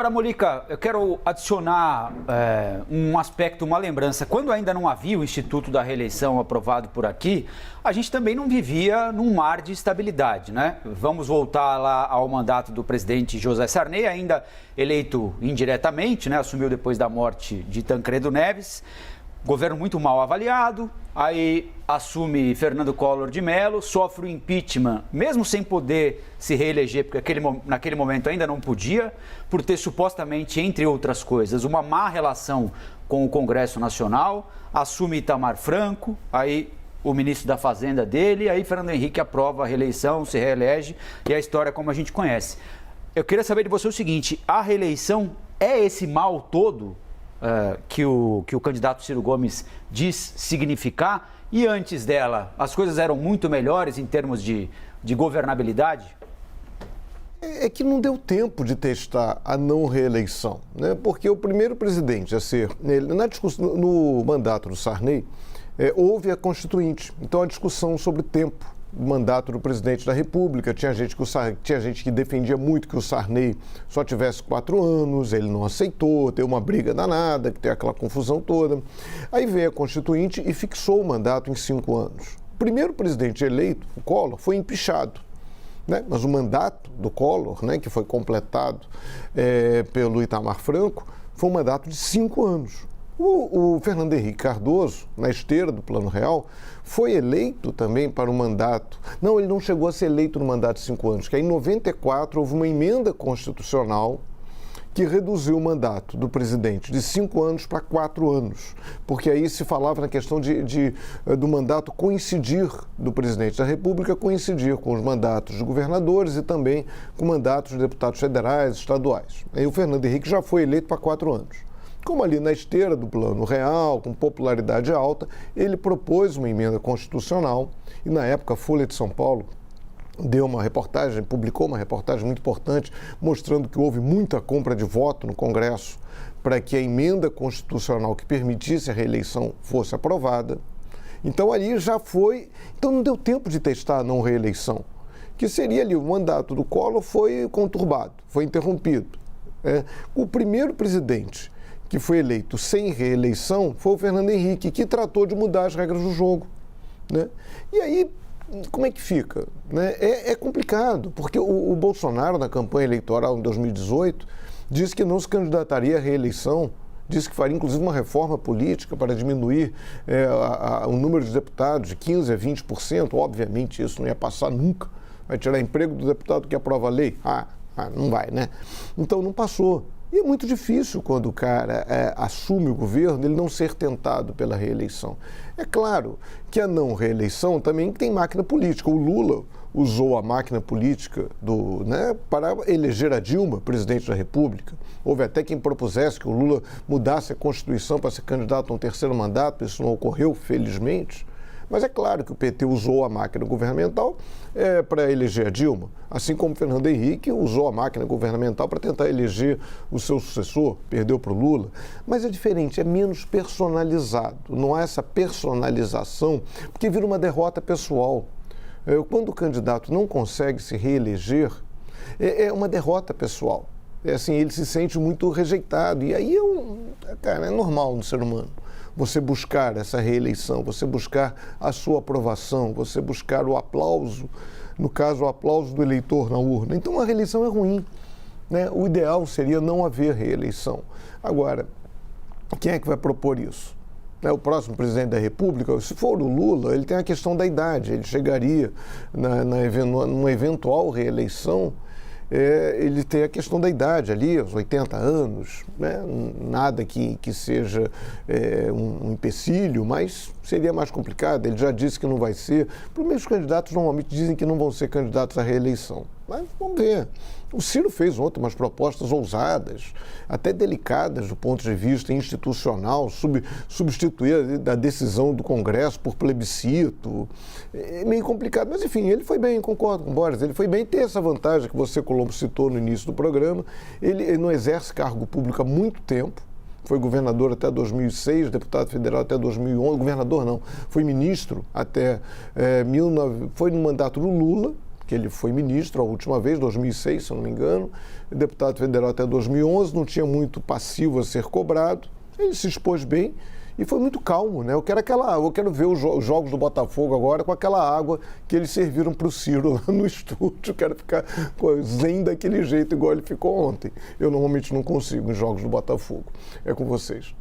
Agora, Molica, eu quero adicionar um aspecto, uma lembrança. Quando ainda não havia o Instituto da Reeleição aprovado por aqui, a gente também não vivia num mar de estabilidade, né? Vamos voltar lá ao mandato do presidente José Sarney, ainda eleito indiretamente, né? Assumiu depois da morte de Tancredo Neves. Governo muito mal avaliado, aí assume Fernando Collor de Mello, sofre o impeachment, mesmo sem poder se reeleger, porque naquele momento ainda não podia, por ter supostamente, entre outras coisas, uma má relação com o Congresso Nacional, assume Itamar Franco, aí o ministro da Fazenda dele, aí Fernando Henrique aprova a reeleição, se reelege, e a história como a gente conhece. Eu queria saber de você o seguinte, a reeleição é esse mal todo que o candidato Ciro Gomes diz significar, e antes dela as coisas eram muito melhores em termos de governabilidade? É que não deu tempo de testar a não reeleição, né? Porque o primeiro presidente a ser, na discussão, no mandato do Sarney, houve a Constituinte, então a discussão sobre tempo do mandato do presidente da República, tinha gente que defendia muito que o Sarney só tivesse 4 anos, ele não aceitou, teve uma briga danada, que tem aquela confusão toda. Aí veio a Constituinte e fixou o mandato em 5 anos. O primeiro presidente eleito, o Collor, foi empichado, né? Mas o mandato do Collor, né, que foi completado pelo Itamar Franco, foi um mandato de 5 anos. O Fernando Henrique Cardoso, na esteira do Plano Real, foi eleito também para o mandato. Não, ele não chegou a ser eleito no mandato de 5 anos, que aí em 94 houve uma emenda constitucional que reduziu o mandato do presidente de 5 anos para 4 anos, porque aí se falava na questão do mandato coincidir do presidente da República, coincidir com os mandatos de governadores e também com mandatos de deputados federais, estaduais. Aí o Fernando Henrique já foi eleito para 4 anos. Como ali na esteira do Plano Real, com popularidade alta, ele propôs uma emenda constitucional e, na época, a Folha de São Paulo publicou uma reportagem muito importante, mostrando que houve muita compra de voto no Congresso para que a emenda constitucional que permitisse a reeleição fosse aprovada. Então, ali já foi... Então, não deu tempo de testar a não reeleição, que seria ali, o mandato do Collor foi conturbado, foi interrompido. O primeiro presidente que foi eleito sem reeleição foi o Fernando Henrique, que tratou de mudar as regras do jogo, né? E aí, como é que fica? Né? É complicado, porque o Bolsonaro, na campanha eleitoral em 2018, disse que não se candidataria à reeleição, disse que faria inclusive uma reforma política para diminuir o número de deputados de 15% a 20%. Obviamente isso não ia passar nunca, vai tirar emprego do deputado que aprova a lei. Não vai, né? Então não passou. E é muito difícil quando o cara assume o governo, ele não ser tentado pela reeleição. É claro que a não reeleição também tem máquina política. O Lula usou a máquina política para eleger a Dilma, presidente da República. Houve até quem propusesse que o Lula mudasse a Constituição para ser candidato a um 3º mandato, isso não ocorreu, felizmente. Mas é claro que o PT usou a máquina governamental para eleger a Dilma, assim como Fernando Henrique usou a máquina governamental para tentar eleger o seu sucessor, perdeu para o Lula. Mas é diferente, é menos personalizado, não há essa personalização, porque vira uma derrota pessoal. Quando o candidato não consegue se reeleger, é uma derrota pessoal. Assim, ele se sente muito rejeitado, e aí é normal no ser humano. Você buscar essa reeleição, você buscar a sua aprovação, você buscar o aplauso, no caso, o aplauso do eleitor na urna. Então, a reeleição é ruim, né? O ideal seria não haver reeleição. Agora, quem é que vai propor isso? O próximo presidente da República, se for o Lula, ele tem a questão da idade, ele chegaria numa eventual reeleição, ele tem a questão da idade ali, aos 80 anos, né? Nada que seja um empecilho, mas seria mais complicado. Ele já disse que não vai ser. Primeiro, os candidatos normalmente dizem que não vão ser candidatos à reeleição. Mas vamos ver. O Ciro fez ontem umas propostas ousadas, até delicadas do ponto de vista institucional, substituir a decisão do Congresso por plebiscito. É meio complicado, mas enfim, ele foi bem, concordo com o Boris, ele foi bem, tem essa vantagem que você, Colombo, citou no início do programa, ele não exerce cargo público há muito tempo, foi governador até 2006, deputado federal até 2011, governador não, foi ministro até, foi no mandato do Lula, que ele foi ministro a última vez, 2006, se eu não me engano, deputado federal até 2011, não tinha muito passivo a ser cobrado, ele se expôs bem e foi muito calmo, né? Eu quero ver os jogos do Botafogo agora com aquela água que eles serviram para o Ciro lá no estúdio, quero ficar zen daquele jeito igual ele ficou ontem. Eu normalmente não consigo em jogos do Botafogo. É com vocês.